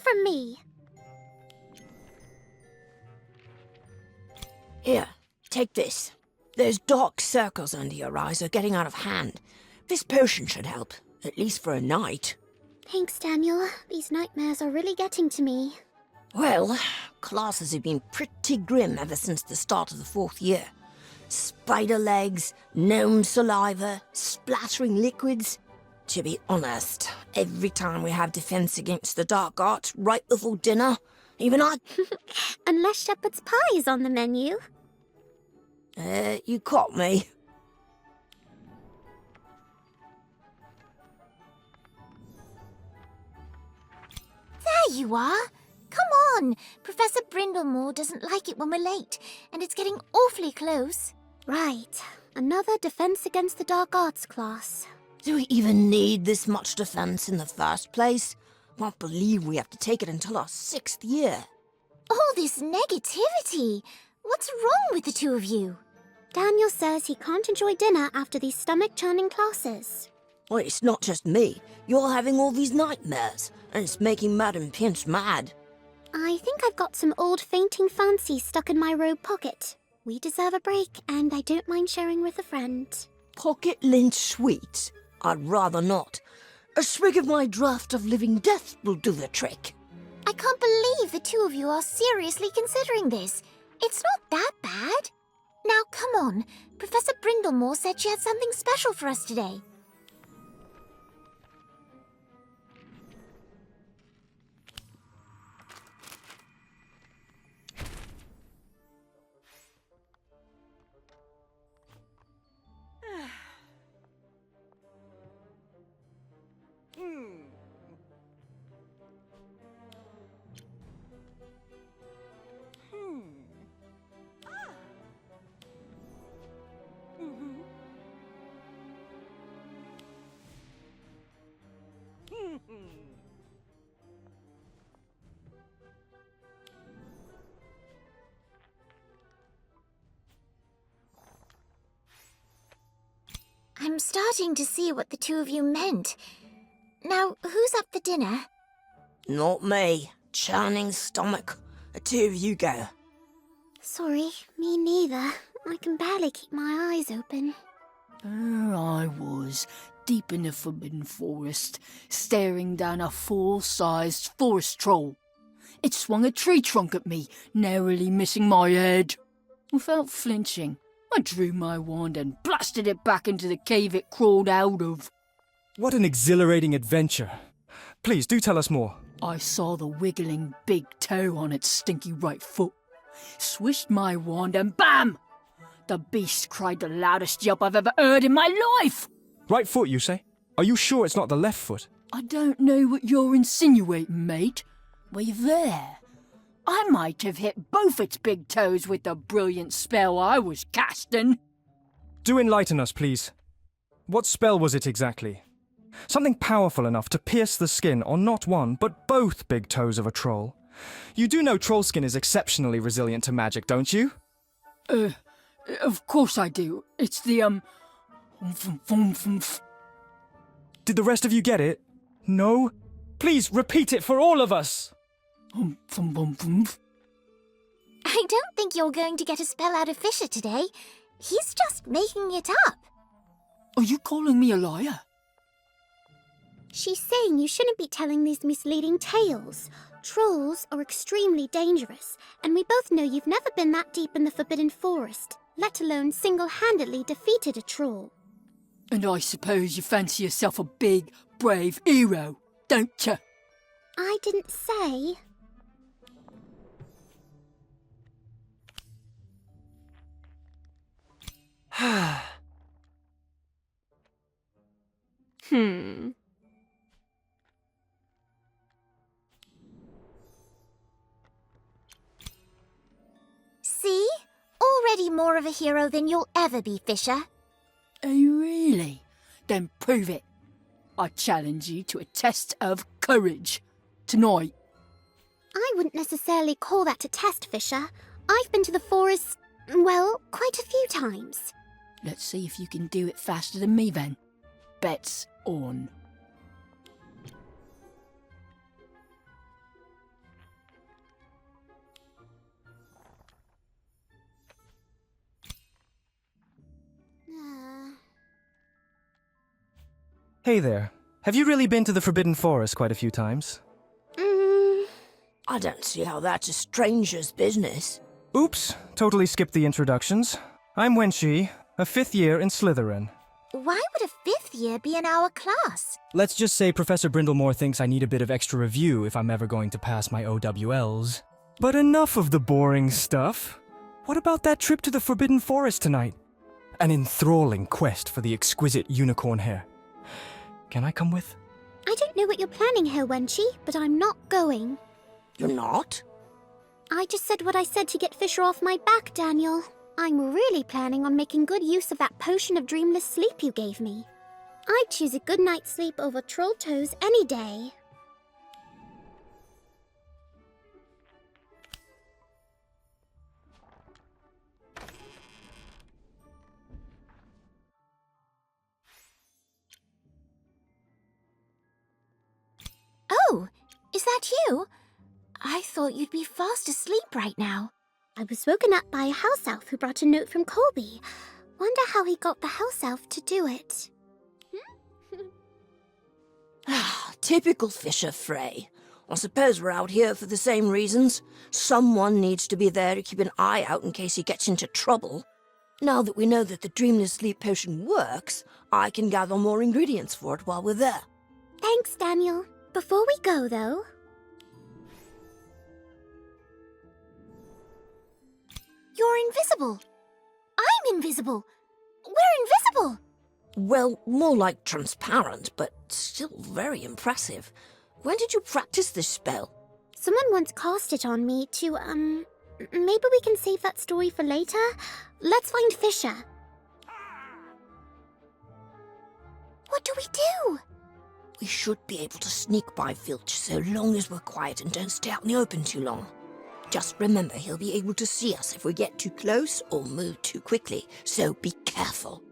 from me. Here, take this. Those dark circles under your eyes are getting out of hand. This potion should help, at least for a night. Thanks, Daniel. These nightmares are really getting to me. Well, classes have been pretty grim ever since the start of the 4th year. Spider legs, gnome saliva, splattering liquids. To be honest, every time we have defense against the dark arts right before dinner, even I... Unless shepherd's pie is on the menu. You caught me. There you are. Come on. Professor Brindlemore doesn't like it when we're late, and it's getting awfully close. Right. Another Defense Against the Dark Arts class. Do we even need this much defense in the first place? Can't believe we have to take it until our 6th year. All this negativity. What's wrong with the two of you? Daniel says he can't enjoy dinner after these stomach-churning classes. Well, it's not just me. You're having all these nightmares, and it's making Madame Pince mad. I think I've got some old fainting fancies stuck in my robe pocket. We deserve a break, and I don't mind sharing with a friend. Pocket lint sweets? I'd rather not. A swig of my draught of living death will do the trick. I can't believe the two of you are seriously considering this. It's not that bad. Now, come on. Professor Brindlemore said she had something special for us today. I'm starting to see what the two of you meant. Now, who's up for dinner? Not me. Churning stomach. The two of you go. Sorry, me neither. I can barely keep my eyes open. There I was, deep in the Forbidden Forest, staring down a full-sized forest troll. It swung a tree trunk at me, narrowly missing my head. Without flinching, I drew my wand and blasted it back into the cave it crawled out of. What an exhilarating adventure. Please, do tell us more. I saw the wiggling big toe on its stinky right foot. Swished my wand and BAM! The beast cried the loudest yelp I've ever heard in my life! Right foot, you say? Are you sure it's not the left foot? I don't know what you're insinuating, mate. Were you there? I might have hit both its big toes with the brilliant spell I was casting. Do enlighten us, please. What spell was it exactly? Something powerful enough to pierce the skin on not one, but both big toes of a troll. You do know troll skin is exceptionally resilient to magic, don't you? Of course I do. It's the, Did the rest of you get it? No? Please repeat it for all of us! I don't think you're going to get a spell out of Fisher today. He's just making it up. Are you calling me a liar? She's saying you shouldn't be telling these misleading tales. Trolls are extremely dangerous, and we both know you've never been that deep in the Forbidden Forest, let alone single-handedly defeated a troll. And I suppose you fancy yourself a big, brave hero, don't you? I didn't say. See? Already more of a hero than you'll ever be, Fisher. Oh, really? Then prove it. I challenge you to a test of courage. Tonight. I wouldn't necessarily call that a test, Fisher. I've been to the forest, well, quite a few times. Let's see if you can do it faster than me then. Bets on. Hey there. Have you really been to the Forbidden Forest quite a few times? I don't see how that's a stranger's business. Oops, totally skipped the introductions. I'm Wenshi, a 5th year in Slytherin. Why would a 5th year be in our class? Let's just say Professor Brindlemore thinks I need a bit of extra review if I'm ever going to pass my OWLs. But enough of the boring stuff. What about that trip to the Forbidden Forest tonight? An enthralling quest for the exquisite unicorn hair. Can I come with? I don't know what you're planning here, Wenshi, but I'm not going. You're not? I just said what I said to get Fisher off my back, Daniel. I'm really planning on making good use of that potion of dreamless sleep you gave me. I'd choose a good night's sleep over troll toes any day. Oh, is that you? I thought you'd be fast asleep right now. I was woken up by a house elf who brought a note from Colby. Wonder how he got the house elf to do it. Typical Fisher Frey. I suppose we're out here for the same reasons. Someone needs to be there to keep an eye out in case he gets into trouble. Now that we know that the dreamless sleep potion works, I can gather more ingredients for it while we're there. Thanks, Daniel. Before we go, though... You're invisible. I'm invisible. We're invisible. Well, more like transparent, but still very impressive. When did you practice this spell? Someone once cast it on me to, maybe we can save that story for later? Let's find Fisher. What do we do? We should be able to sneak by Filch so long as we're quiet and don't stay out in the open too long. Just remember, he'll be able to see us if we get too close or move too quickly, so be careful.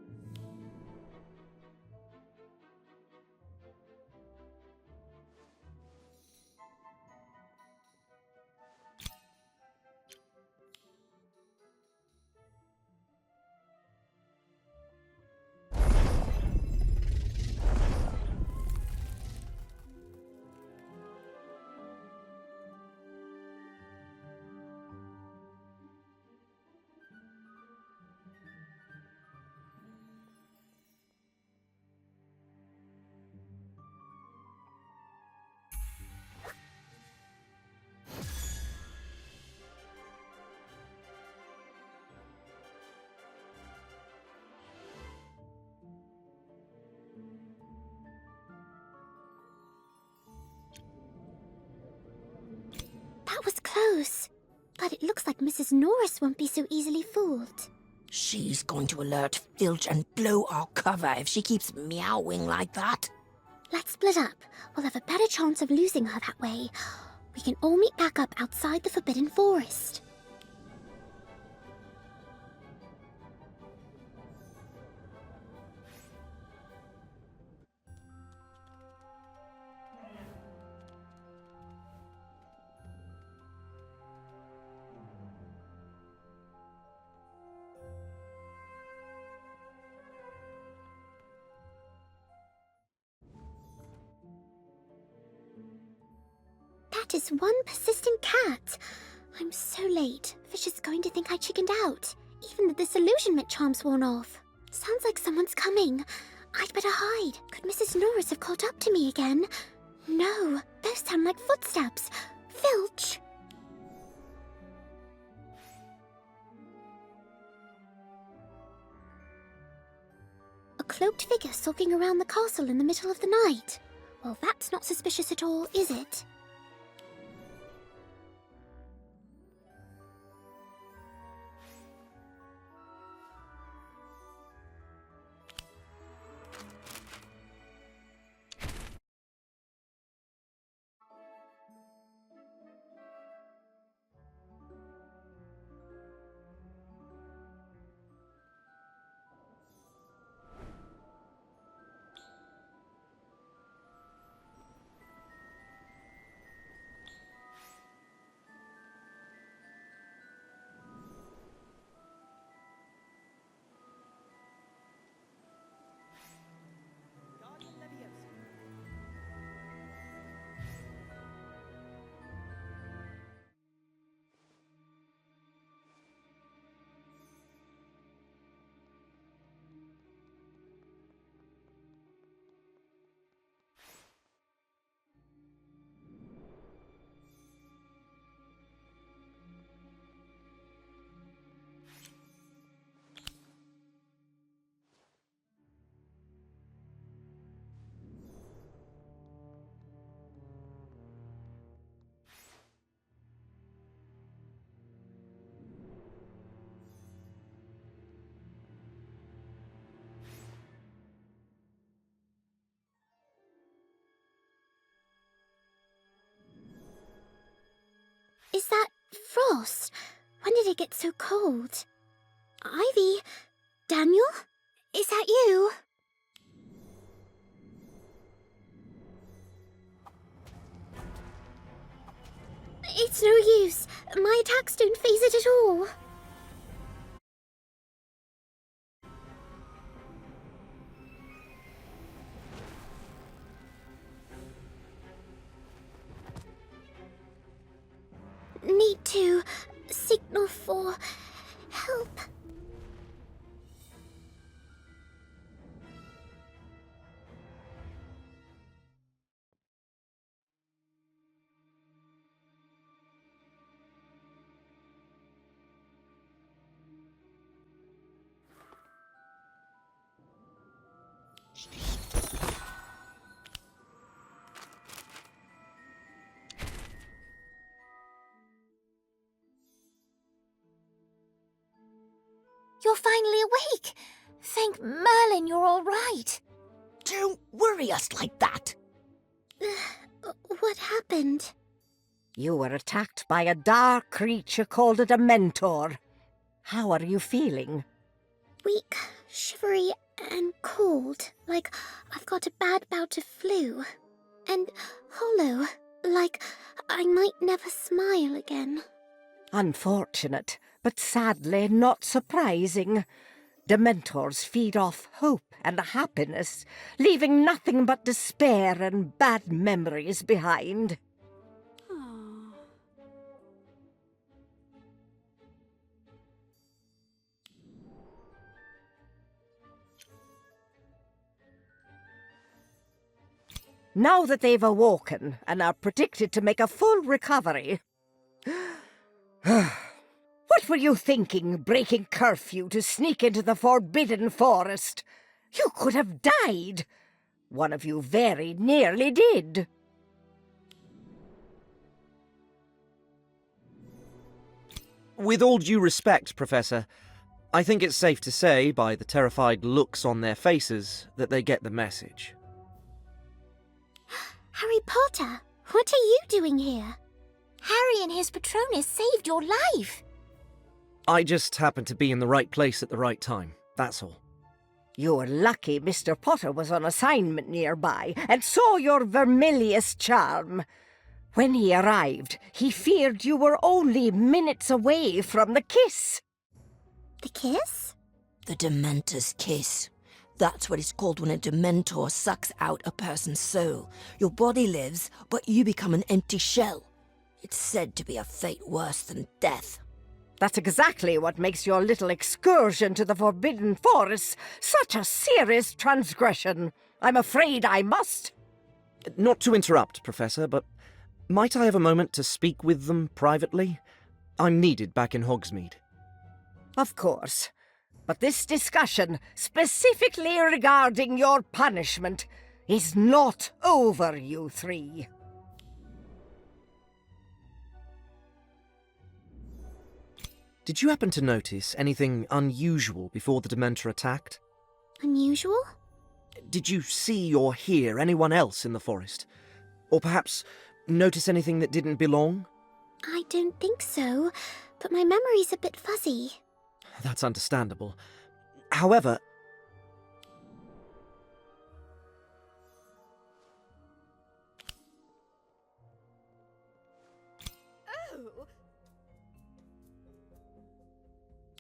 That was close. But it looks like Mrs. Norris won't be so easily fooled. She's going to alert Filch and blow our cover if she keeps meowing like that. Let's split up. We'll have a better chance of losing her that way. We can all meet back up outside the Forbidden Forest. That is one persistent cat. I'm so late. Fish is going to think I chickened out. Even the disillusionment charm's worn off. Sounds like someone's coming. I'd better hide. Could Mrs. Norris have caught up to me again? No, those sound like footsteps. Filch! A cloaked figure stalking around the castle in the middle of the night. Well, that's not suspicious at all, is it? did it get so cold? Ivy? Daniel? Is that you? It's no use. My attacks don't phase it at all. Need to signal for help. You're finally awake. Thank Merlin you're all right. Don't worry us like that. What happened? You were attacked by a dark creature called a Dementor. How are you feeling? Weak, shivery, and cold, like I've got a bad bout of flu. And hollow, like I might never smile again. Unfortunate, but sadly not surprising. Dementors feed off hope and happiness, leaving nothing but despair and bad memories behind. Now that they've awoken and are predicted to make a full recovery... What were you thinking, breaking curfew to sneak into the Forbidden Forest? You could have died. One of you very nearly did. With all due respect, Professor, I think it's safe to say, by the terrified looks on their faces, that they get the message. Harry Potter, what are you doing here? Harry and his Patronus saved your life. I just happened to be in the right place at the right time, that's all. You're lucky Mr. Potter was on assignment nearby and saw your Vermilius charm. When he arrived, he feared you were only minutes away from the kiss. The kiss? The Dementor's kiss. That's what it's called when a Dementor sucks out a person's soul. Your body lives, but you become an empty shell. It's said to be a fate worse than death. That's exactly what makes your little excursion to the Forbidden Forest such a serious transgression. I'm afraid I must. Not to interrupt, Professor, but might I have a moment to speak with them privately? I'm needed back in Hogsmeade. Of course. But this discussion, specifically regarding your punishment, is not over, you three. Did you happen to notice anything unusual before the Dementor attacked? Unusual? Did you see or hear anyone else in the forest? Or perhaps notice anything that didn't belong? I don't think so, but my memory's a bit fuzzy. That's understandable. However...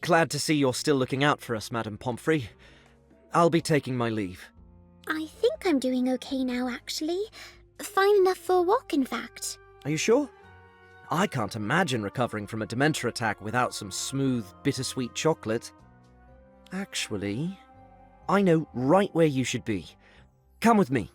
Glad to see you're still looking out for us, Madame Pomfrey. I'll be taking my leave. I think I'm doing okay now, actually. Fine enough for a walk, in fact. Are you sure? I can't imagine recovering from a Dementor attack without some smooth, bittersweet chocolate. Actually, I know right where you should be. Come with me.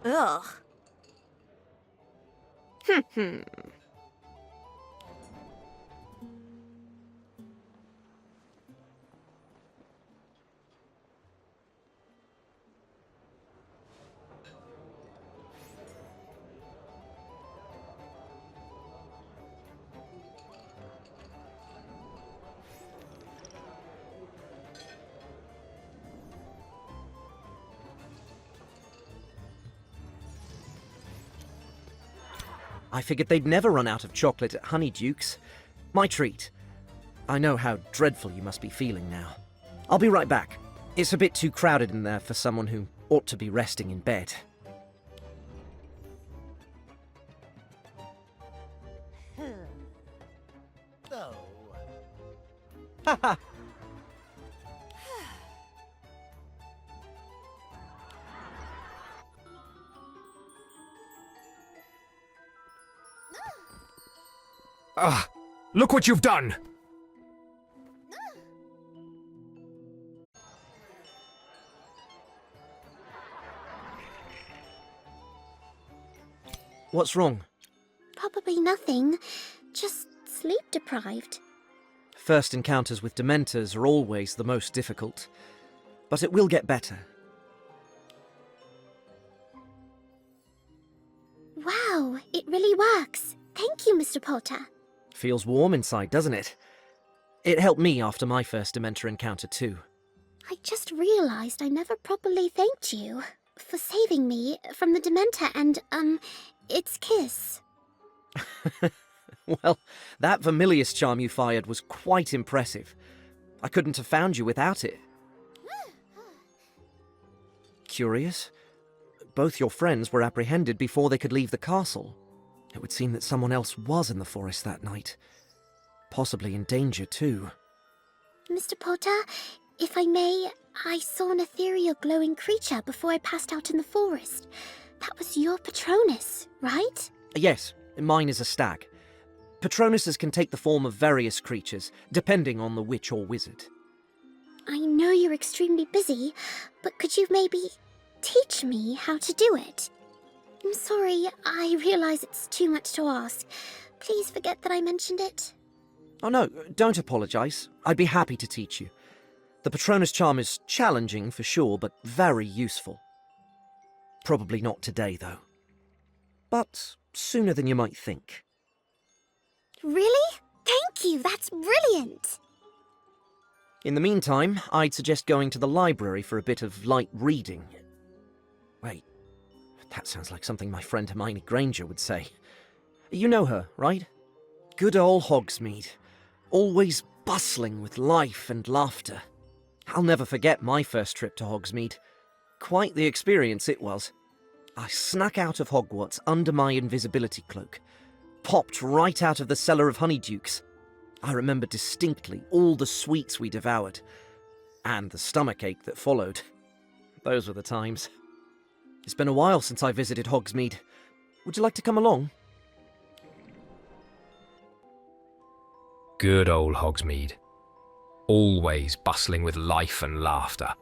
Ugh. I figured they'd never run out of chocolate at Honeydukes. My treat. I know how dreadful you must be feeling now. I'll be right back. It's a bit too crowded in there for someone who ought to be resting in bed. Haha! Ah, look what you've done! What's wrong? Probably nothing. Just sleep deprived. First encounters with Dementors are always the most difficult. But it will get better. Wow, it really works. Thank you, Mr. Potter. Feels warm inside, doesn't it? It helped me after my first Dementor encounter too. I just realized I never properly thanked you for saving me from the Dementor and, its kiss. Well, that Vermilius charm you fired was quite impressive. I couldn't have found you without it. Curious? Both your friends were apprehended before they could leave the castle. It would seem that someone else was in the forest that night. Possibly in danger, too. Mr. Potter, if I may, I saw an ethereal glowing creature before I passed out in the forest. That was your Patronus, right? Yes, mine is a stag. Patronuses can take the form of various creatures, depending on the witch or wizard. I know you're extremely busy, but could you maybe teach me how to do it? I'm sorry, I realize it's too much to ask. Please forget that I mentioned it. Oh no, don't apologize. I'd be happy to teach you. The Patronus charm is challenging for sure, but very useful. Probably not today, though. But sooner than you might think. Really? Thank you, that's brilliant! In the meantime, I'd suggest going to the library for a bit of light reading. Wait, that sounds like something my friend Hermione Granger would say. You know her, right? Good old Hogsmeade. Always bustling with life and laughter. I'll never forget my first trip to Hogsmeade. Quite the experience it was. I snuck out of Hogwarts under my invisibility cloak. Popped right out of the cellar of Honeydukes. I remember distinctly all the sweets we devoured. And the stomachache that followed. Those were the times. It's been a while since I visited Hogsmeade. Would you like to come along? Good old Hogsmeade. Always bustling with life and laughter.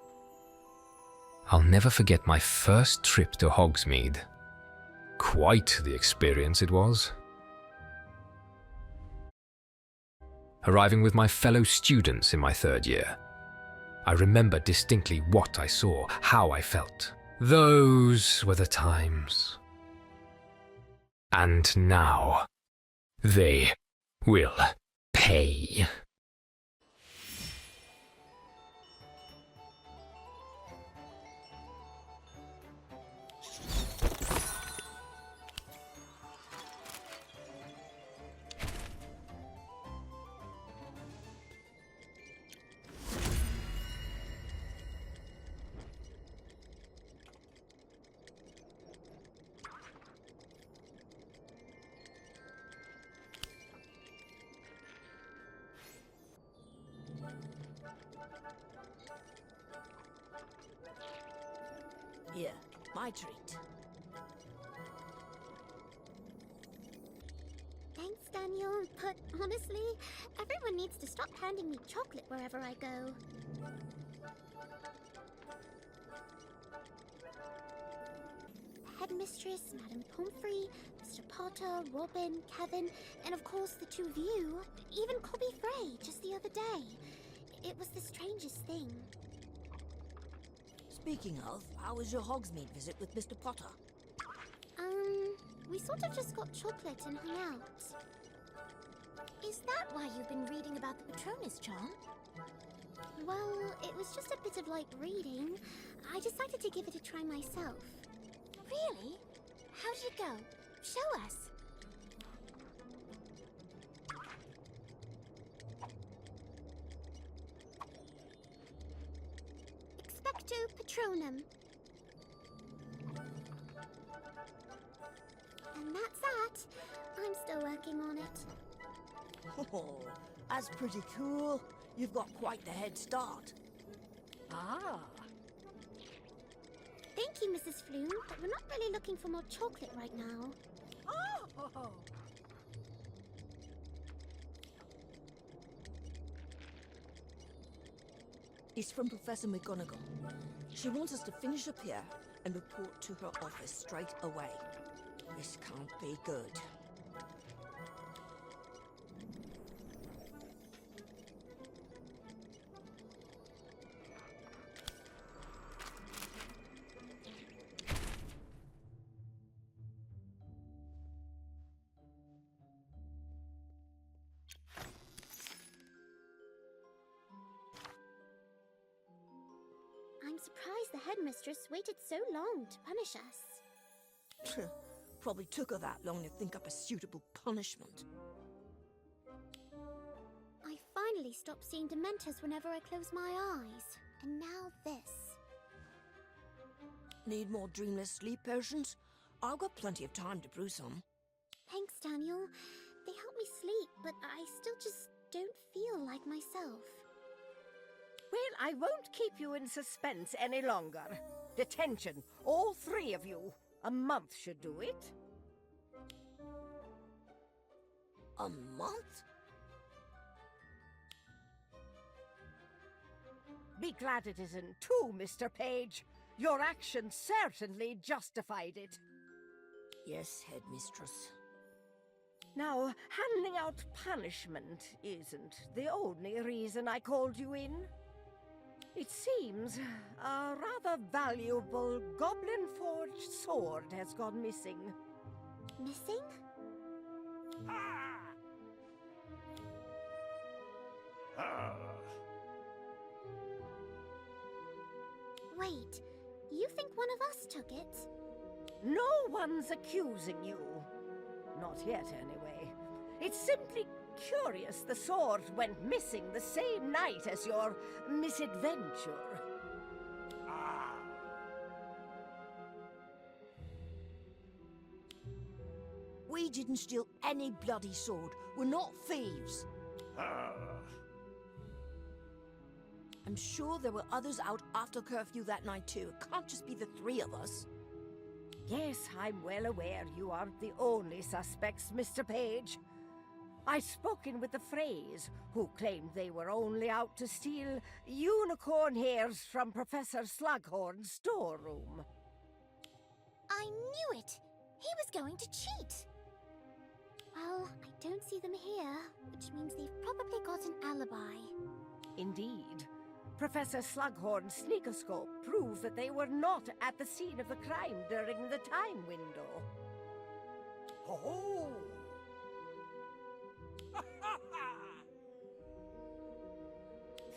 I'll never forget my first trip to Hogsmeade. Quite the experience it was. Arriving with my fellow students in my third year, I remember distinctly what I saw, how I felt. Those were the times. And now, they will pay. Here, my treat. Thanks, Daniel, but honestly, everyone needs to stop handing me chocolate wherever I go. The headmistress, Madame Pomfrey, Mr. Potter, Robin, Kevin, and of course the two of you, even Cobby Frey just the other day. It was the strangest thing. Speaking of, how was your Hogsmeade visit with Mr. Potter? We sort of just got chocolate and hung out. Is that why you've been reading about the Patronus charm? Well, it was just a bit of light reading. I decided to give it a try myself. Really? How did it go? Show us. Expecto Patronum. And that's that. I'm still working on it. Oh, that's pretty cool. You've got quite the head start. Ah, Thank you, Mrs. Flume, but we're not really looking for more chocolate right now. oh, It's from Professor McGonagall. She wants us to finish up here and report to her office straight away. This can't be good. I'm surprised the headmistress waited so long to punish us. Probably took her that long to think up a suitable punishment. I finally stopped seeing Dementors whenever I close my eyes. And now this. Need more dreamless sleep potions? I've got plenty of time to brew some. Thanks, Daniel. They help me sleep, but I still just don't feel like myself. well, I won't keep you in suspense any longer. Detention, all three of you. A month should do it. A month? Be glad it isn't two, Mr. Page. Your actions certainly justified it. Yes, headmistress. Now, handing out punishment isn't the only reason I called you in. It seems a rather valuable goblin-forged sword has gone missing. Missing? Wait, you think one of us took it? No one's accusing you. Not yet, anyway. It's simply curious the sword went missing the same night as your misadventure. We didn't steal any bloody sword. We're not thieves. I'm sure there were others out after curfew that night too. It can't just be the three of us. Yes, I'm well aware you aren't the only suspects, Mr. Page. I've spoken with the Freys, who claimed they were only out to steal unicorn hairs from Professor Slughorn's storeroom. I knew it! He was going to cheat! Well, I don't see them here, which means they've probably got an alibi. Indeed. Professor Slughorn's sneakoscope proved that they were not at the scene of the crime during the time window. Oh!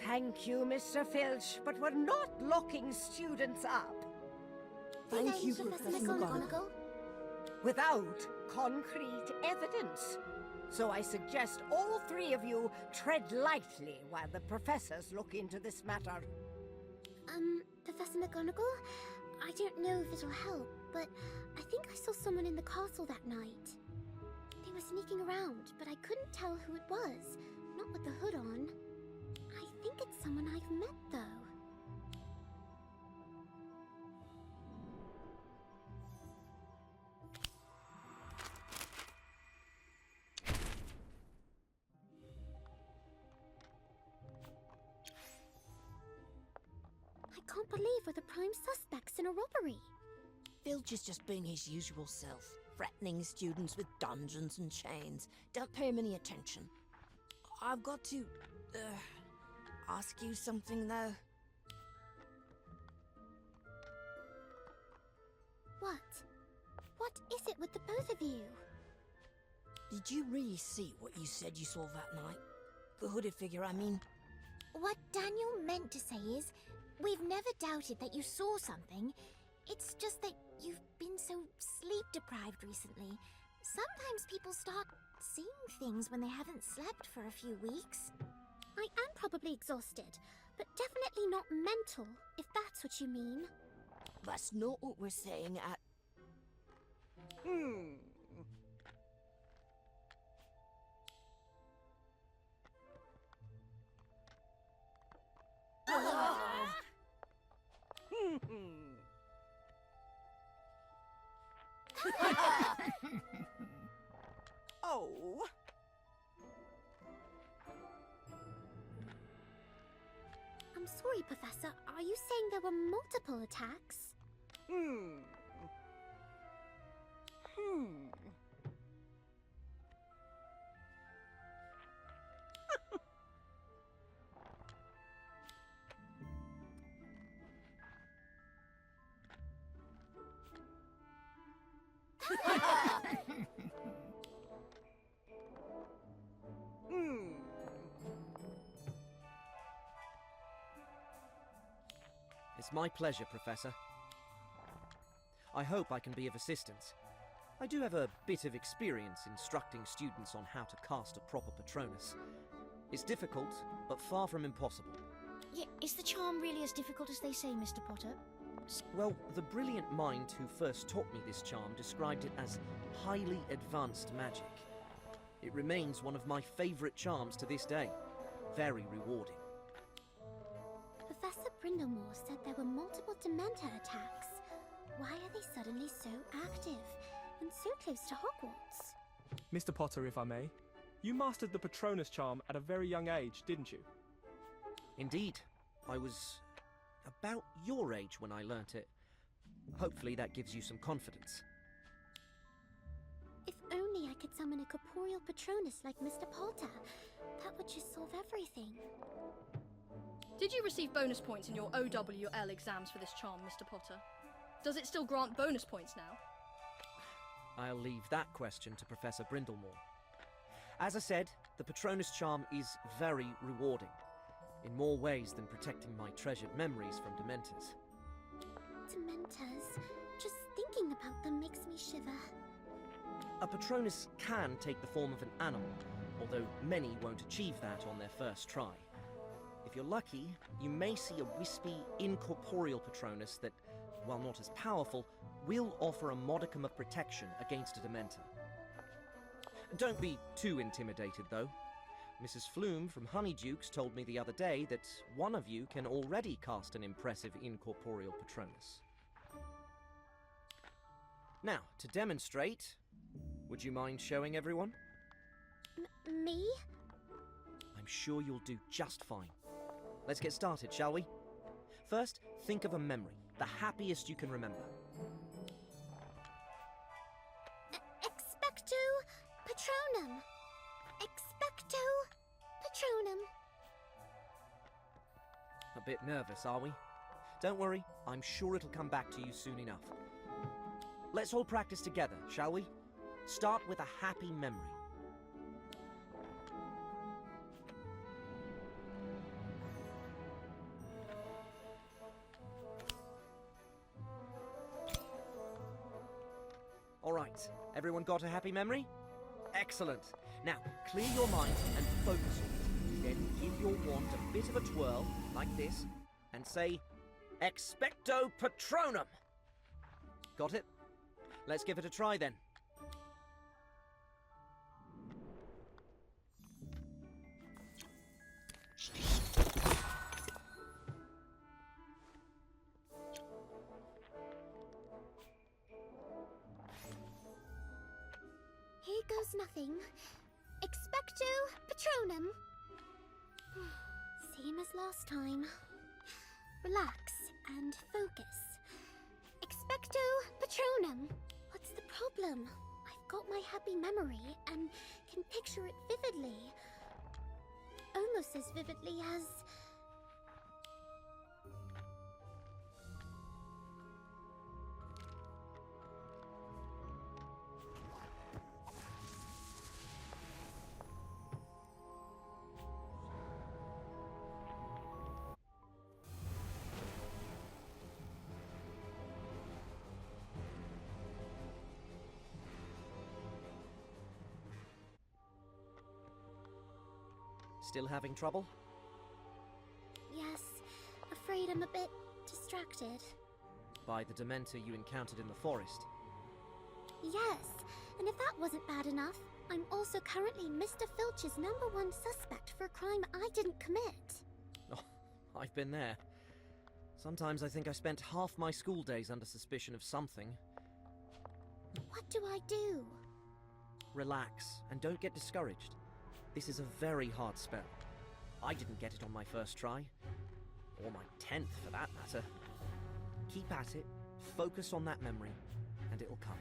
Thank you, Mr. Filch, but we're not locking students up. Thank you, Professor Professor McGonagall. McGonagall. Without concrete evidence. So I suggest all three of you tread lightly while the professors look into this matter. Professor McGonagall? I don't know if it'll help, but I think I saw someone in the castle that night. They were sneaking around, but I couldn't tell who it was, not with the hood on. I think it's someone I've met, though. I can't believe we're the prime suspects in a robbery. Filch has just been his usual self, threatening students with dungeons and chains. Don't pay him any attention. I've got to, ask you something, though. What? What is it with the both of you? Did you really see what you said you saw that night? The hooded figure, I mean. What Daniel meant to say is, we've never doubted that you saw something. It's just that you've been so sleep-deprived recently. Sometimes people start seeing things when they haven't slept for a few weeks. I am probably exhausted, but definitely not mental, if that's what you mean. That's not what we're saying at... Oh. I'm sorry, Professor. Are you saying there were multiple attacks? It's my pleasure, Professor. I hope I can be of assistance. I do have a bit of experience instructing students on how to cast a proper Patronus. It's difficult, but far from impossible. Yeah, is the charm really as difficult as they say, Mr. Potter? Well, the brilliant mind who first taught me this charm described it as highly advanced magic. It remains one of my favourite charms to this day. Very rewarding. Professor Brindlemore said there were multiple Dementor attacks. Why are they suddenly so active and so close to Hogwarts? Mr. Potter, if I may. You mastered the Patronus charm at a very young age, didn't you? Indeed. I was about your age when I learnt it. Hopefully that gives you some confidence. If only I could summon a corporeal Patronus like Mr. Potter. That would just solve everything. Did you receive bonus points in your OWL exams for this charm, Mr. Potter? Does it still grant bonus points now? I'll leave that question to Professor Brindlemore. As I said, the Patronus charm is very rewarding, in more ways than protecting my treasured memories from Dementors. Dementors. Just thinking about them makes me shiver. A Patronus can take the form of an animal, although many won't achieve that on their first try. If you're lucky, you may see a wispy, incorporeal Patronus that, while not as powerful, will offer a modicum of protection against a Dementor. Don't be too intimidated, though. Mrs. Flume from Honeydukes told me the other day that one of you can already cast an impressive incorporeal Patronus. Now, to demonstrate, would you mind showing everyone? Me? I'm sure you'll do just fine. Let's get started, shall we? First, think of a memory, the happiest you can remember. Expecto Patronum. Expecto Patronum. A bit nervous, are we? Don't worry, I'm sure it'll come back to you soon enough. Let's all practice together, shall we? Start with a happy memory. All right, everyone got a happy memory? Excellent. Now, clear your mind and focus on it. Then give your wand a bit of a twirl, like this, and say, Expecto Patronum! Got it? Let's give it a try then. Here goes nothing. Expecto Patronum. Same as last time. Relax and focus. Expecto Expecto Patronum. What's the problem? I've got my happy memory and can picture it vividly. Almost as vividly as... Still having trouble? Yes, afraid I'm a bit distracted. By the Dementor you encountered in the forest? Yes, and if that wasn't bad enough, I'm also currently Mr. Filch's #1 suspect for a crime I didn't commit. Oh, I've been there. Sometimes I think I spent half my school days under suspicion of something. What do I do? Relax, and don't get discouraged. This is a very hard spell. I didn't get it on my first try. Or my 10th, for that matter. Keep at it, focus on that memory, and it'll come.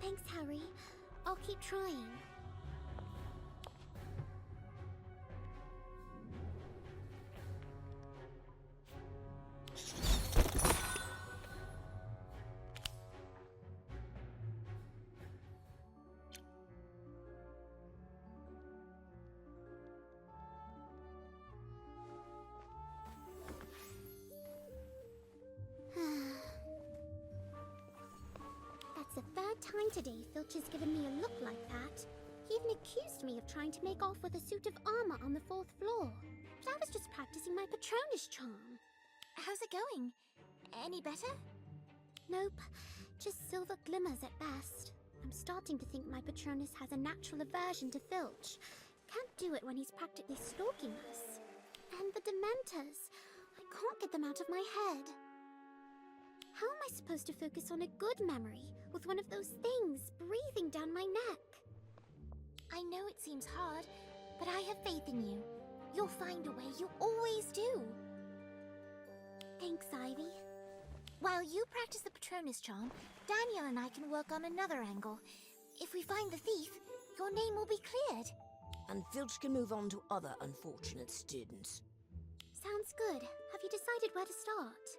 Thanks, Harry. I'll keep trying. That's the third time today Filch has given me a look like that. He even accused me of trying to make off with a suit of armor on the 4th floor. But I was just practicing my Patronus charm. How's it going? Any better? Nope, just silver glimmers at best. I'm starting to think my Patronus has a natural aversion to Filch. Can't do it when he's practically stalking us. And the Dementors. I can't get them out of my head. How am I supposed to focus on a good memory with one of those things breathing down my neck? I know it seems hard, but I have faith in you. You'll find a way, you always do. Thanks, Ivy. While you practice the Patronus charm, Daniel and I can work on another angle. If we find the thief, your name will be cleared. And Filch can move on to other unfortunate students. Sounds good. Have you decided where to start?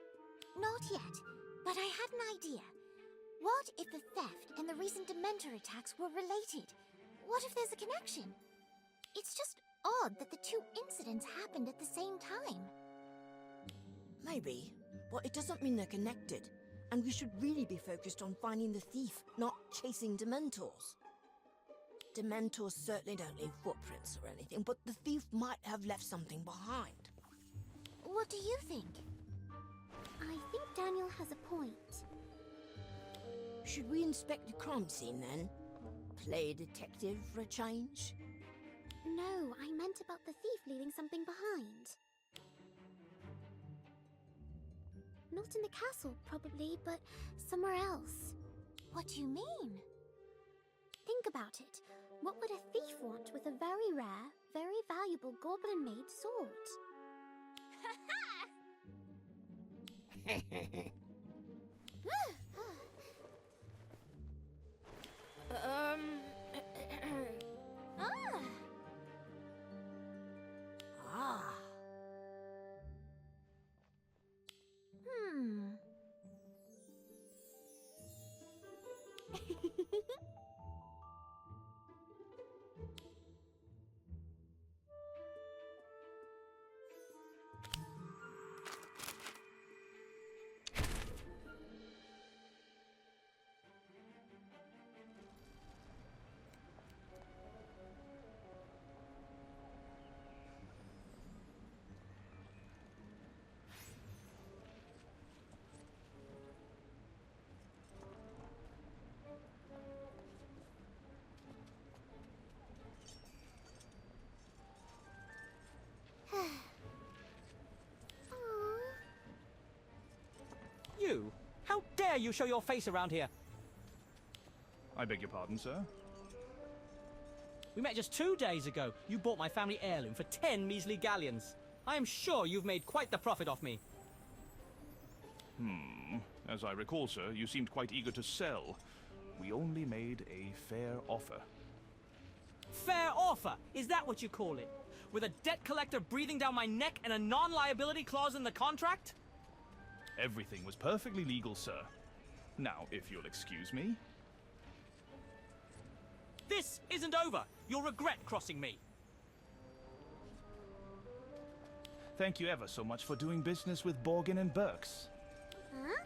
Not yet, but I had an idea. What if the theft and the recent Dementor attacks were related? What if there's a connection? It's just odd that the two incidents happened at the same time. Maybe, but it doesn't mean they're connected. And we should really be focused on finding the thief, not chasing Dementors. Dementors certainly don't leave footprints or anything, but the thief might have left something behind. What do you think? I think Daniel has a point. Should we inspect the crime scene then? Play detective for a change? No, I meant about the thief leaving something behind. Not in the castle, probably, but somewhere else. What do you mean? Think about it. What would a thief want with a very rare, very valuable goblin-made sword? You? How dare you show your face around here? I beg your pardon, sir? We met just 2 days ago. You bought my family heirloom for 10 measly galleons. I am sure you've made quite the profit off me. As I recall, sir, you seemed quite eager to sell. We only made a fair offer. Fair offer? Is that what you call it? With a debt collector breathing down my neck and a non-liability clause in the contract? Everything was perfectly legal, sir. Now, if you'll excuse me. This isn't over. You'll regret crossing me. Thank you ever so much for doing business with Borgin and Burks. Huh?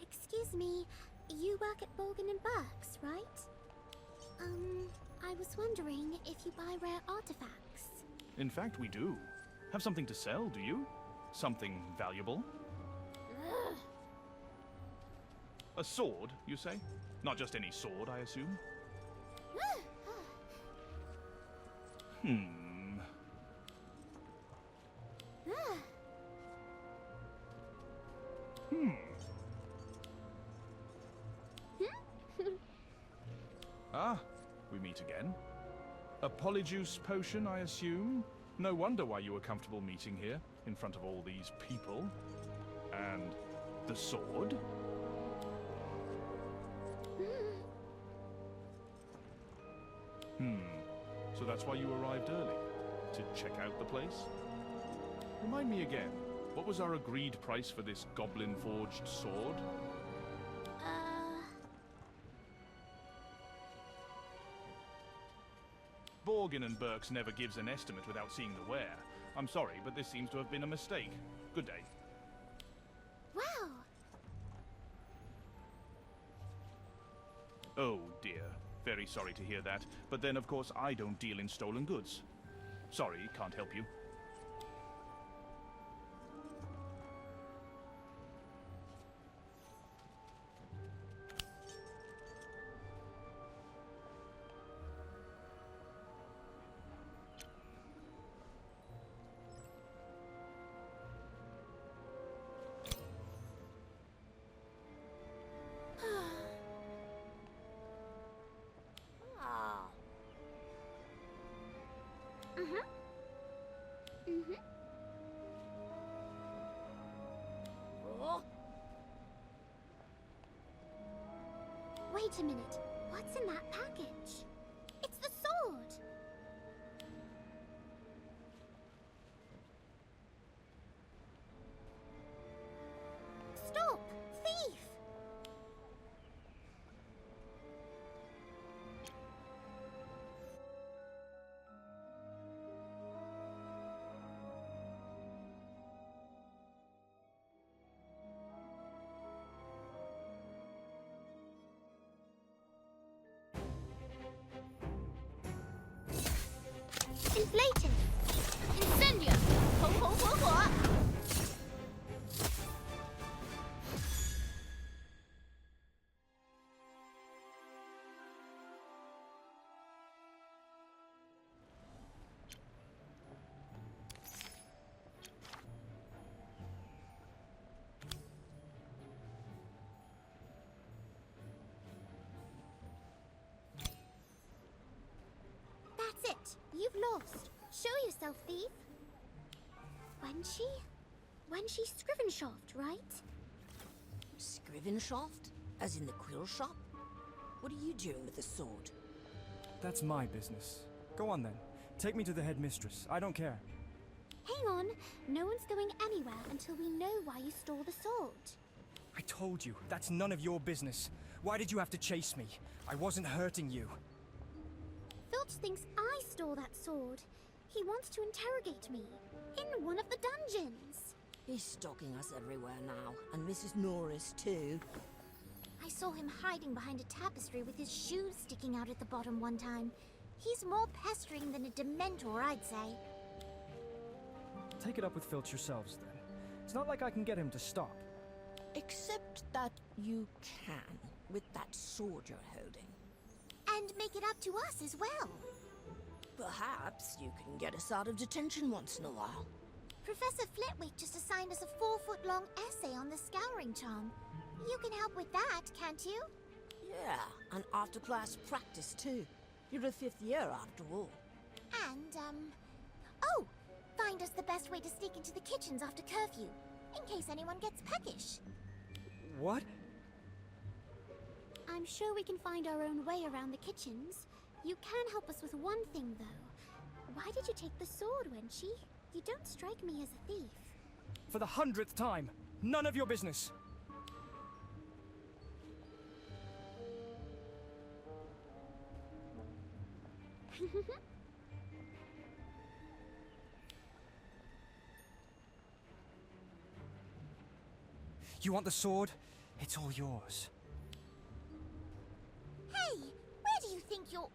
Excuse me, you work at Borgin and Burks, right? I was wondering if you buy rare artifacts. In fact, we do. Have something to sell, do you? Something valuable? Ugh. A sword, you say? Not just any sword, I assume? Ah, we meet again. A polyjuice potion, I assume? No wonder why you were comfortable meeting here, in front of all these people. And the sword? So that's why you arrived early? To check out the place? Remind me again, what was our agreed price for this goblin-forged sword? Borgin and Burks never gives an estimate without seeing the wear. I'm sorry, but this seems to have been a mistake. Good day. Wow! Oh dear. Very sorry to hear that. But then, of course, I don't deal in stolen goods. Sorry, can't help you. Wait a minute. What's in that package? It's the sword! Stop! Thief! Inflated! Incendia! 红红火火! That's it. You've lost. Show yourself, thief. Wenshi Scrivenshaft, right? Scrivenshaft? As in the quill shop? What are you doing with the sword? That's my business. Go on then. Take me to the headmistress. I don't care. Hang on. No one's going anywhere until we know why you stole the sword. I told you, that's none of your business. Why did you have to chase me? I wasn't hurting you. Filch thinks I stole that sword. He wants to interrogate me in one of the dungeons. He's stalking us everywhere now, and Mrs. Norris too. I saw him hiding behind a tapestry with his shoes sticking out at the bottom one time. He's more pestering than a Dementor, I'd say. Take it up with Filch yourselves then. It's not like I can get him to stop. Except that you can, with that sword you're holding. And make it up to us as well. Perhaps you can get us out of detention once in a while. Professor Flitwick just assigned us a 4-foot-long essay on the Scouring Charm. You can help with that, can't you? Yeah, and after-class practice too. You're a 5th year after all. And, oh! find us the best way to sneak into the kitchens after curfew, in case anyone gets peckish. What? I'm sure we can find our own way around the kitchens. You can help us with one thing, though. Why did you take the sword, Wenchie? You don't strike me as a thief. For the 100th time, none of your business. You want the sword? It's all yours. Hey, where do you think you're...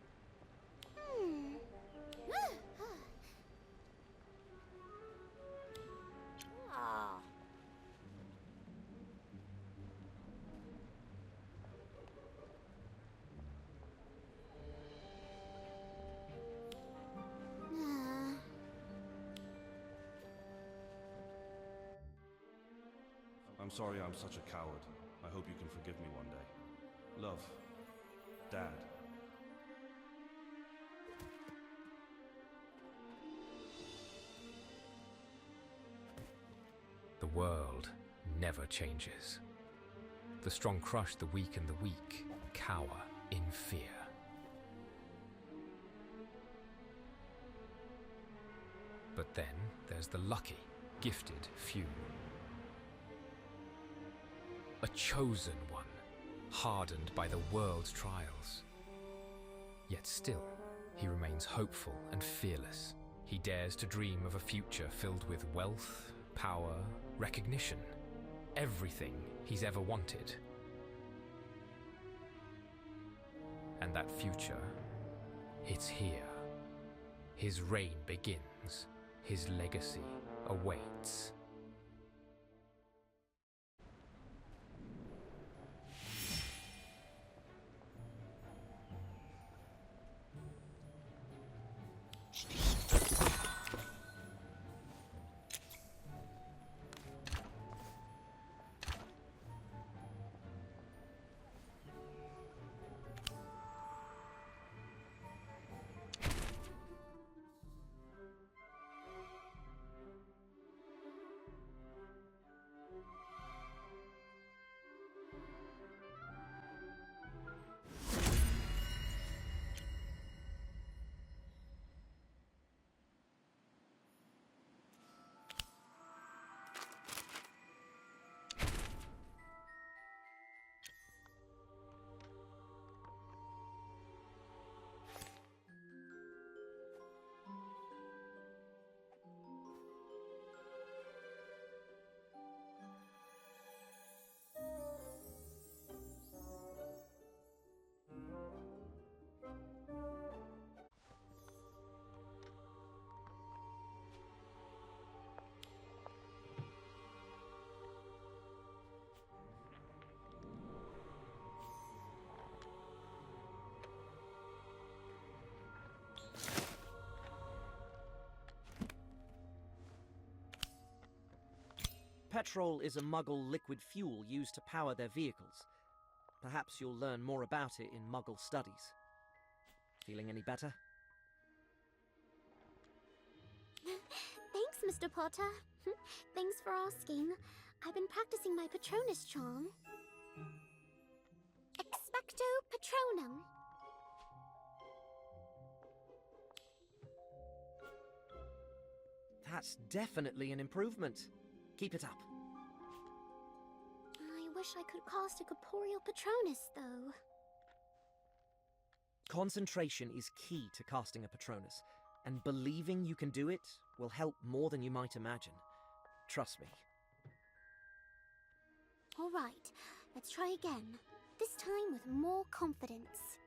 Ah. I'm sorry I'm such a coward. I hope you can forgive me one day. Love, Dad. The world never changes. The strong crush the weak, and the weak cower in fear. But then there's the lucky, gifted few. A chosen one, hardened by the world's trials. Yet still, he remains hopeful and fearless. He dares to dream of a future filled with wealth, power, recognition, everything he's ever wanted. And that future, it's here. His reign begins. His legacy awaits. Petrol is a Muggle liquid fuel used to power their vehicles. Perhaps you'll learn more about it in Muggle studies. Feeling any better? Thanks, Mr. Potter. Thanks for asking. I've been practicing my Patronus charm. Expecto Patronum. That's definitely an improvement. Keep it up. I wish I could cast a corporeal Patronus, though. Concentration is key to casting a Patronus, and believing you can do it will help more than you might imagine. Trust me. All right, let's try again. This time with more confidence.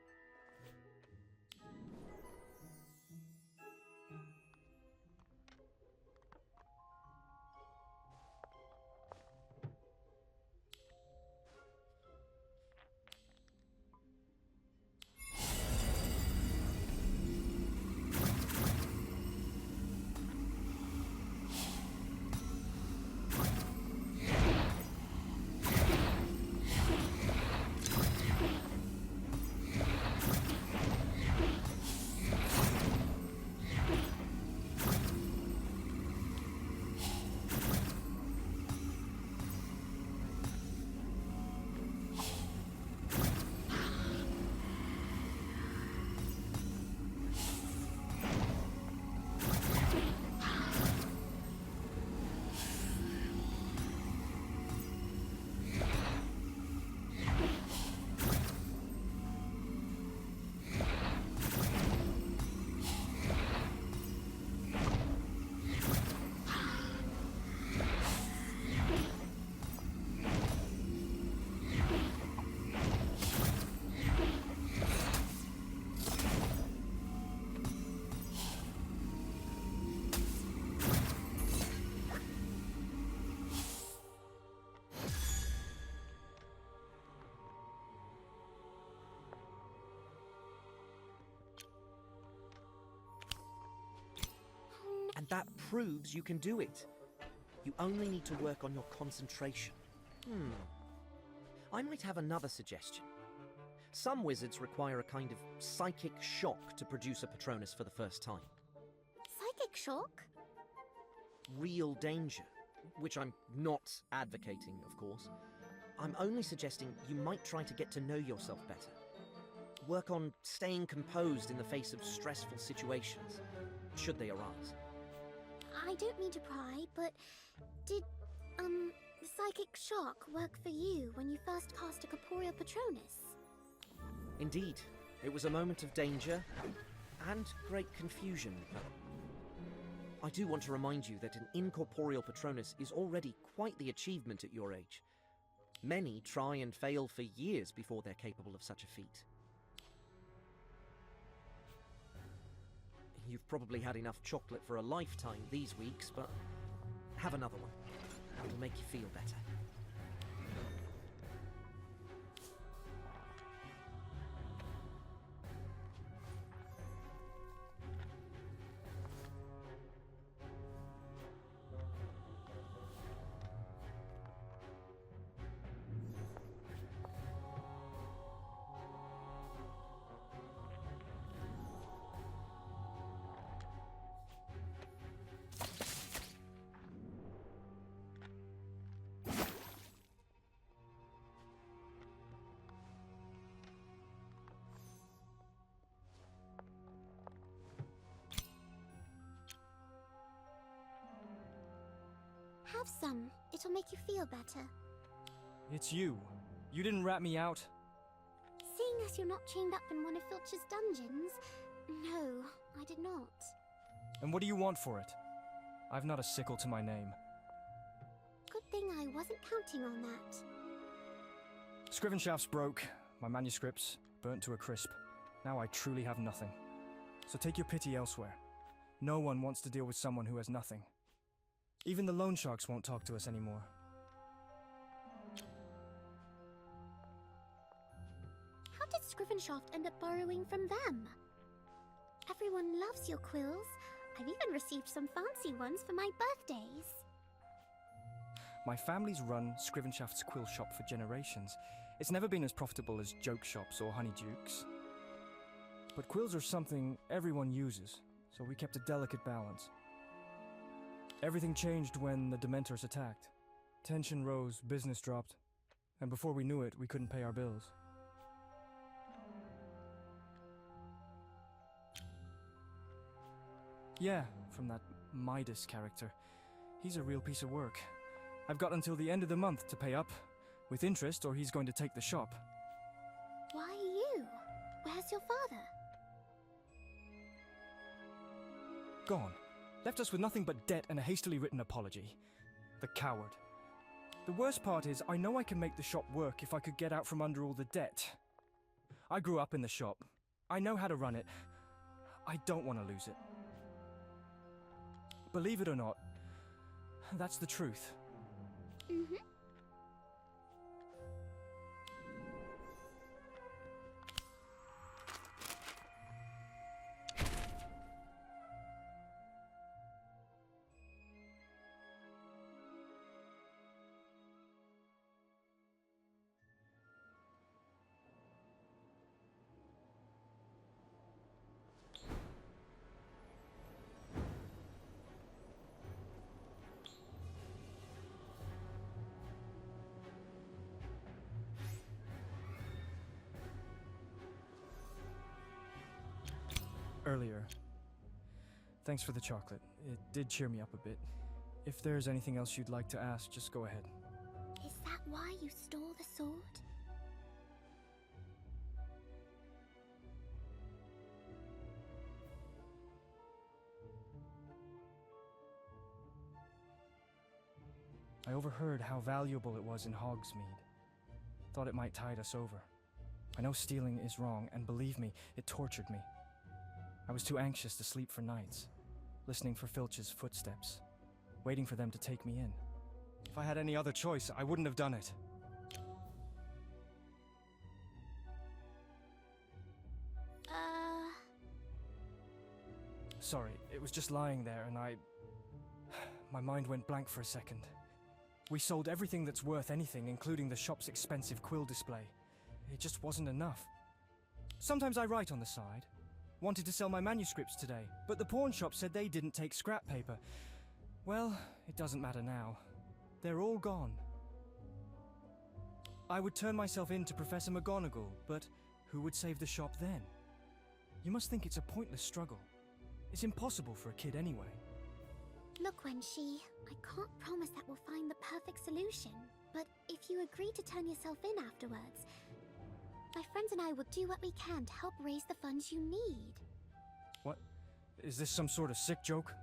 That proves you can do it. You only need to work on your concentration. I might have another suggestion. Some wizards require a kind of psychic shock to produce a Patronus for the first time. Psychic shock? Real danger, which I'm not advocating, of course. I'm only suggesting you might try to get to know yourself better. Work on staying composed in the face of stressful situations, should they arise. I don't mean to pry, but did, psychic shock work for you when you first cast a corporeal Patronus? Indeed, it was a moment of danger and great confusion. I do want to remind you that an incorporeal Patronus is already quite the achievement at your age. Many try and fail for years before they're capable of such a feat. You've probably had enough chocolate for a lifetime these weeks, but have another one. It'll make you feel better. Have some. It'll make you feel better. It's you. You didn't rat me out. Seeing as you're not chained up in one of Filch's dungeons, no, I did not. And what do you want for it? I've not a sickle to my name. Good thing I wasn't counting on that. Scrivenshaft's broke. My manuscripts burnt to a crisp. Now I truly have nothing. So take your pity elsewhere. No one wants to deal with someone who has nothing. Even the loan sharks won't talk to us anymore. How did Scrivenshaft end up borrowing from them? Everyone loves your quills. I've even received some fancy ones for my birthdays. My family's run Scrivenshaft's quill shop for generations. It's never been as profitable as joke shops or honeydukes. But quills are something everyone uses, so we kept a delicate balance. Everything changed when the Dementors attacked. Tension rose, business dropped, and before we knew it, we couldn't pay our bills. Yeah, from that Midas character. He's a real piece of work. I've got until the end of the month to pay up, with interest, or he's going to take the shop. Why you? Where's your father? Gone. Left us with nothing but debt and a hastily written apology. The coward. The worst part is, I know I can make the shop work if I could get out from under all the debt. I grew up in the shop. I know how to run it. I don't want to lose it. Believe it or not, that's the truth. Mm-hmm. Earlier. Thanks for the chocolate. It did cheer me up a bit. If there's anything else you'd like to ask, just go ahead. Is that why you stole the sword? I overheard how valuable it was in Hogsmeade. Thought it might tide us over. I know stealing is wrong, and believe me, it tortured me. I was too anxious to sleep for nights, listening for Filch's footsteps, waiting for them to take me in. If I had any other choice, I wouldn't have done it. Sorry, it was just lying there, and I My mind went blank for a second. We sold everything that's worth anything, including the shop's expensive quill display. It just wasn't enough. Sometimes I write on the side. Wanted to sell my manuscripts today, but the pawn shop said they didn't take scrap paper. Well, it doesn't matter now. They're all gone. I would turn myself in to Professor McGonagall, but who would save the shop then? You must think it's a pointless struggle. It's impossible for a kid anyway. Look, Wenshi, I can't promise that we'll find the perfect solution, but if you agree to turn yourself in afterwards, my friends and I will do what we can to help raise the funds you need. What? Is this some sort of sick joke?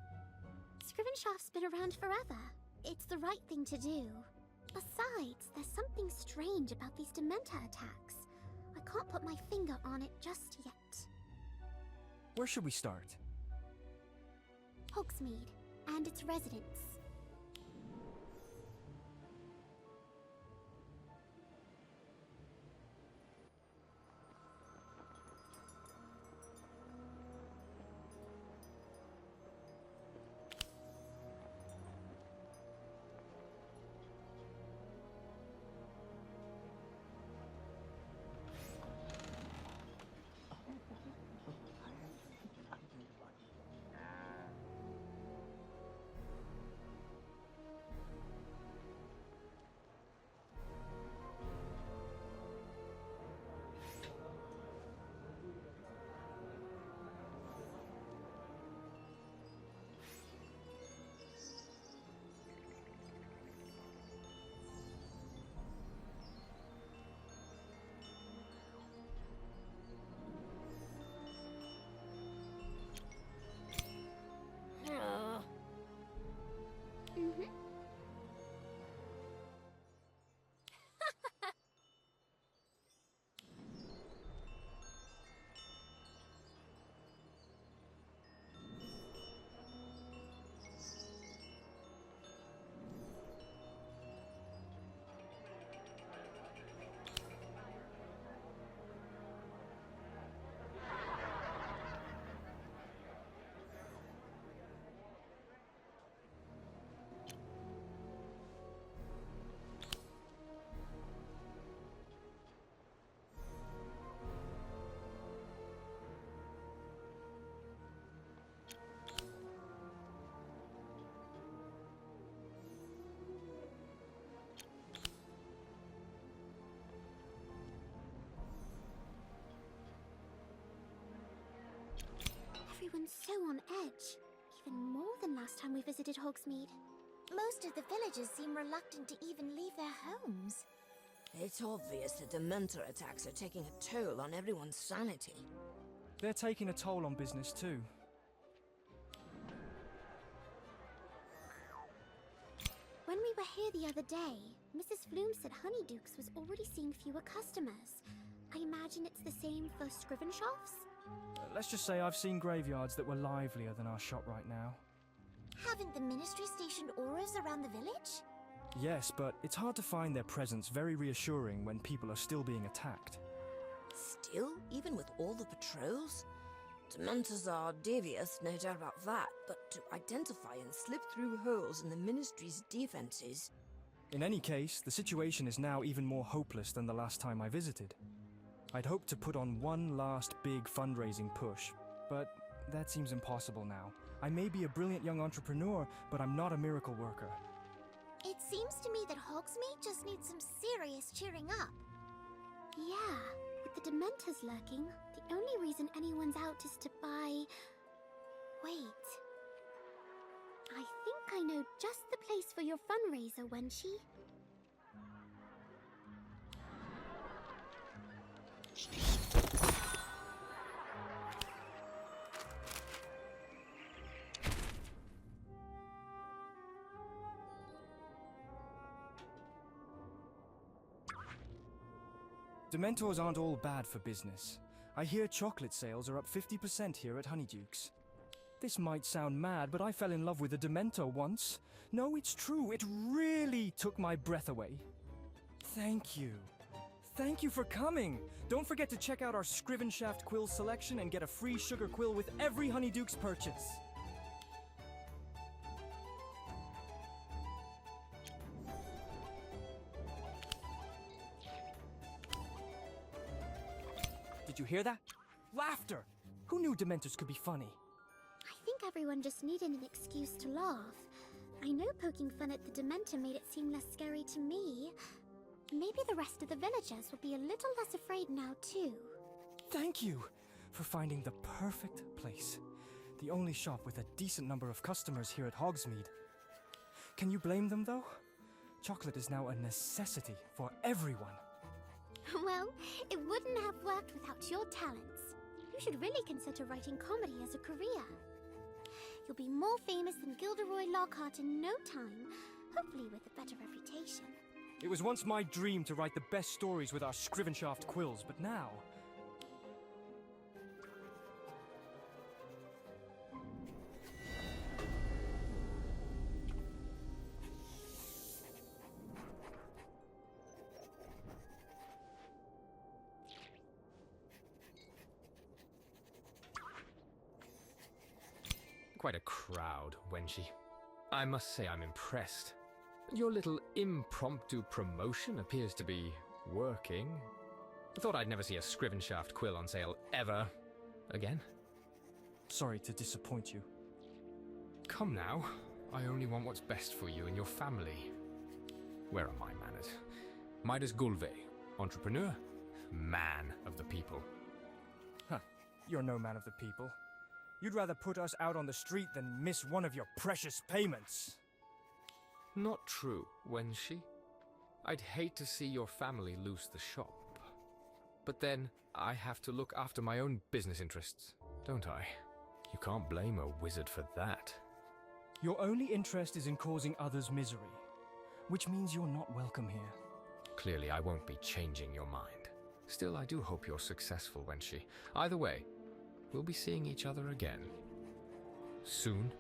Scrivenshaft's been around forever. It's the right thing to do. Besides, there's something strange about these Dementor attacks. I can't put my finger on it just yet. Where should we start? Hogsmeade and its residents. Everyone's so on edge, even more than last time we visited Hogsmeade. Most of the villagers seem reluctant to even leave their homes. It's obvious the Dementor attacks are taking a toll on everyone's sanity. They're taking a toll on business too. When we were here the other day, Mrs. Flume said Honeydukes was already seeing fewer customers. I imagine it's the same for Scrivenshaft's? Let's just say I've seen graveyards that were livelier than our shop right now. Haven't the Ministry stationed auras around the village? Yes, but it's hard to find their presence very reassuring when people are still being attacked. Still, even with all the patrols? Dementors are devious, no doubt about that, but to identify and slip through holes in the Ministry's defenses... In any case, the situation is now even more hopeless than the last time I visited. I'd hoped to put on one last big fundraising push, but that seems impossible now. I may be a brilliant young entrepreneur, but I'm not a miracle worker. It seems to me that Hogsmeade just needs some serious cheering up. Yeah, with the Dementors lurking, the only reason anyone's out is to buy... Wait. I think I know just the place for your fundraiser, Wenshi. Dementors aren't all bad for business. I hear chocolate sales are up 50% here at Honeydukes. This might sound mad, but I fell in love with a Dementor once. No, it's true. It really took my breath away. Thank you. Thank you for coming. Don't forget to check out our Scrivenshaft quill selection and get a free sugar quill with every Honeydukes purchase. Did you hear that? Laughter! Who knew Dementors could be funny? I think everyone just needed an excuse to laugh. I know poking fun at the Dementor made it seem less scary to me. Maybe the rest of the villagers will be a little less afraid now, too. Thank you for finding the perfect place. The only shop with a decent number of customers here at Hogsmeade. Can you blame them, though? Chocolate is now a necessity for everyone. Well, it wouldn't have worked without your talents. You should really consider writing comedy as a career. You'll be more famous than Gilderoy Lockhart in no time, hopefully with a better reputation. It was once my dream to write the best stories with our Scrivenshaft quills, but now... Quite a crowd, Wenchie. I must say I'm impressed. Your little impromptu promotion appears to be working. I thought I'd never see a Scrivenshaft quill on sale ever again. Sorry to disappoint you. Come now. I only want what's best for you and your family. Where are my manners? Midas Gulve, entrepreneur, man of the people. Huh. You're no man of the people. You'd rather put us out on the street than miss one of your precious payments. Not true, Wenchie. I'd hate to see your family lose the shop. But then, I have to look after my own business interests, don't I? You can't blame a wizard for that. Your only interest is in causing others misery, which means you're not welcome here. Clearly, I won't be changing your mind. Still, I do hope you're successful, Wenchie. Either way, we'll be seeing each other again. Soon.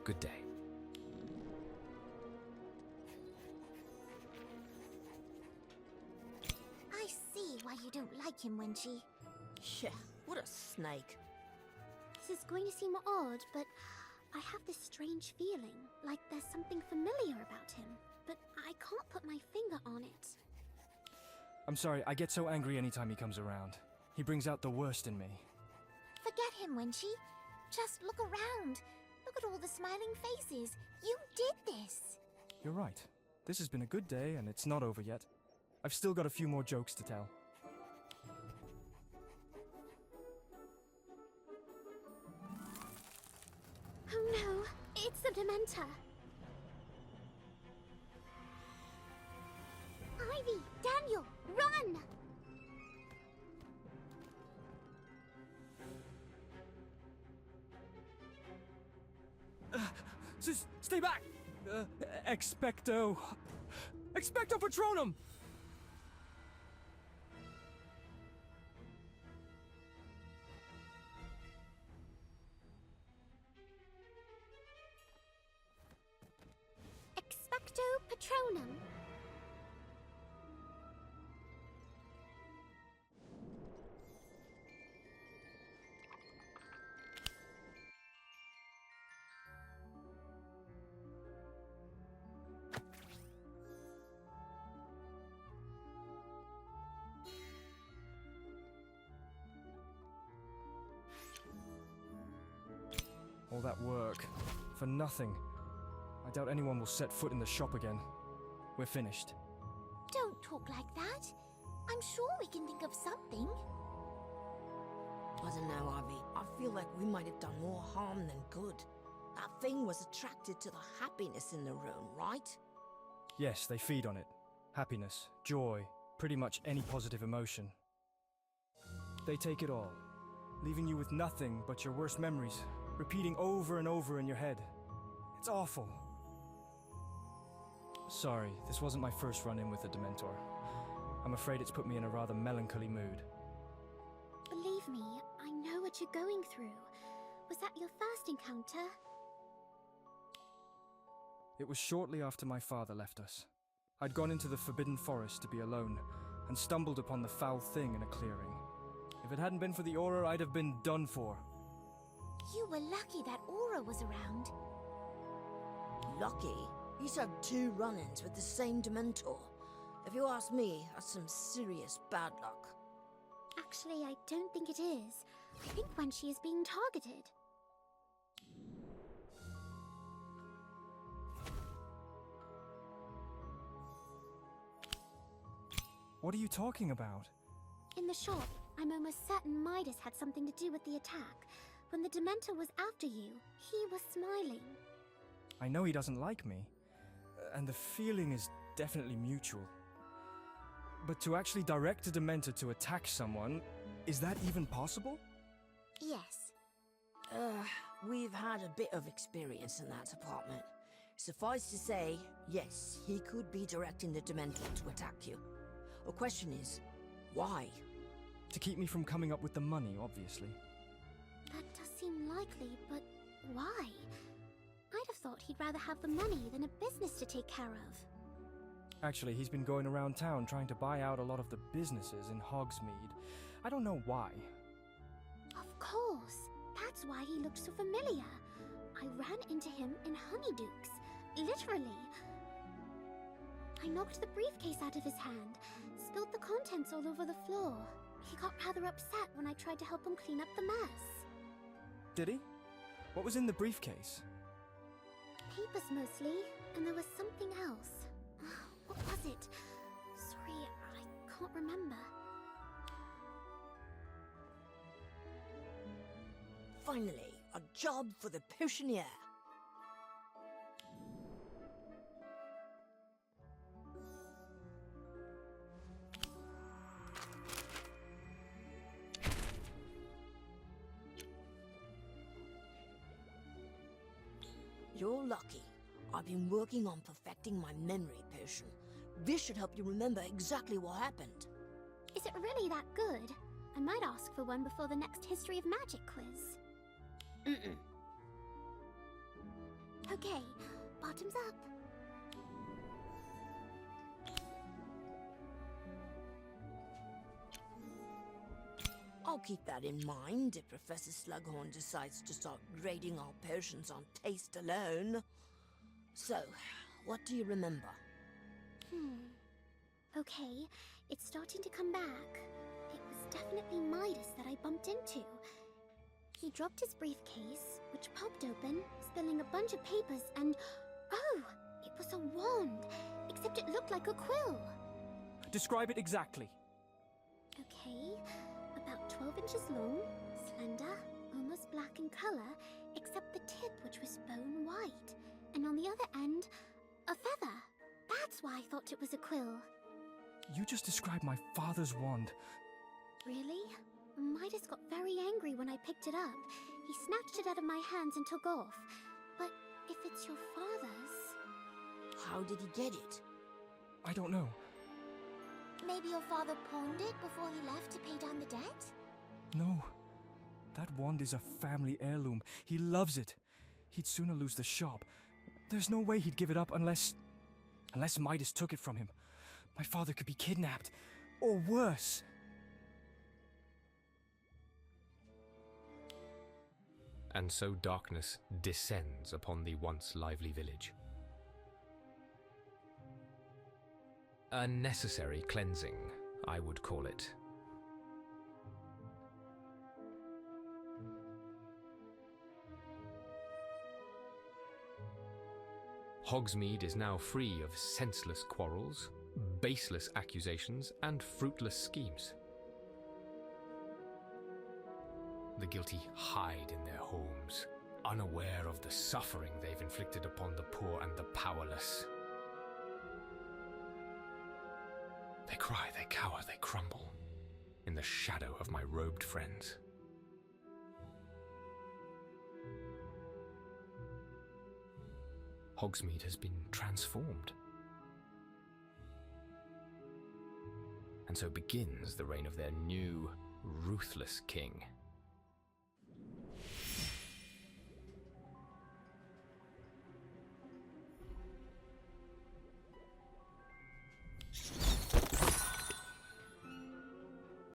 Good day. I see why you don't like him, Wenchie. Yeah, what a snake. This is going to seem odd, but I have this strange feeling, like there's something familiar about him, but I can't put my finger on it. I'm sorry, I get so angry anytime he comes around. He brings out the worst in me. Forget him, Wenchie. Just look around. Look at all the smiling faces. You did this. You're right. This has been a good day, and it's not over yet. I've still got a few more jokes to tell. Oh no, it's the Dementor. Ivy, Daniel, run! Stay back! Expecto Patronum! Expecto Patronum. All that work. For nothing. I doubt anyone will set foot in the shop again. We're finished. Don't talk like that. I'm sure we can think of something. I don't know, Ivy. I feel like we might have done more harm than good. That thing was attracted to the happiness in the room, right? Yes, they feed on it. Happiness, joy, pretty much any positive emotion. They take it all, leaving you with nothing but your worst memories, repeating over and over in your head. It's awful. Sorry, this wasn't my first run-in with a Dementor. I'm afraid it's put me in a rather melancholy mood. Believe me, I know what you're going through. Was that your first encounter? It was shortly after my father left us. I'd gone into the Forbidden Forest to be alone, and stumbled upon the foul thing in a clearing. If it hadn't been for the aura, I'd have been done for. You were lucky that Aura was around. Lucky? He's had 2 run-ins with the same Dementor. If you ask me, that's some serious bad luck. Actually, I don't think it is. I think when she is being targeted. What are you talking about? In the shop, I'm almost certain Midas had something to do with the attack. When the Dementor was after you, he was smiling. I know he doesn't like me, and the feeling is definitely mutual. But to actually direct a Dementor to attack someone, is that even possible? Yes. We've had a bit of experience in that department. Suffice to say, yes, he could be directing the Dementor to attack you. The question is, why? To keep me from coming up with the money, obviously. That does seem likely, but why? I'd have thought he'd rather have the money than a business to take care of. Actually, he's been going around town trying to buy out a lot of the businesses in Hogsmeade. I don't know why. Of course. That's why he looked so familiar. I ran into him in Honeydukes. Literally. I knocked the briefcase out of his hand, spilled the contents all over the floor. He got rather upset when I tried to help him clean up the mess. Did he? What was in the briefcase? Papers mostly, and there was something else. What was it? Sorry, I can't remember. Finally, a job for the Potioneer. You're lucky. I've been working on perfecting my memory potion. This should help you remember exactly what happened. Is it really that good? I might ask for one before the next History of Magic quiz. Okay, bottoms up. I'll keep that in mind if Professor Slughorn decides to start grading our potions on taste alone. So, what do you remember? Okay, it's starting to come back. It was definitely Midas that I bumped into. He dropped his briefcase, which popped open, spilling a bunch of papers, and... oh! It was a wand, except it looked like a quill. Describe it exactly. Okay, about 12 inches long, slender, almost black in color, except the tip, which was bone white. And on the other end, a feather. That's why I thought it was a quill. You just described my father's wand. Really? Midas got very angry when I picked it up. He snatched it out of my hands and took off. But if it's your father's... How did he get it? I don't know. Maybe your father pawned it before he left to pay down the debt? No. That wand is a family heirloom. He loves it. He'd sooner lose the shop. There's no way he'd give it up unless Midas took it from him. My father could be kidnapped. Or worse. And so darkness descends upon the once lively village. A necessary cleansing, I would call it. Hogsmeade is now free of senseless quarrels, baseless accusations, and fruitless schemes. The guilty hide in their homes, unaware of the suffering they've inflicted upon the poor and the powerless. They cry, they cower, they crumble in the shadow of my robed friends. Hogsmeade has been transformed. And so begins the reign of their new, ruthless king.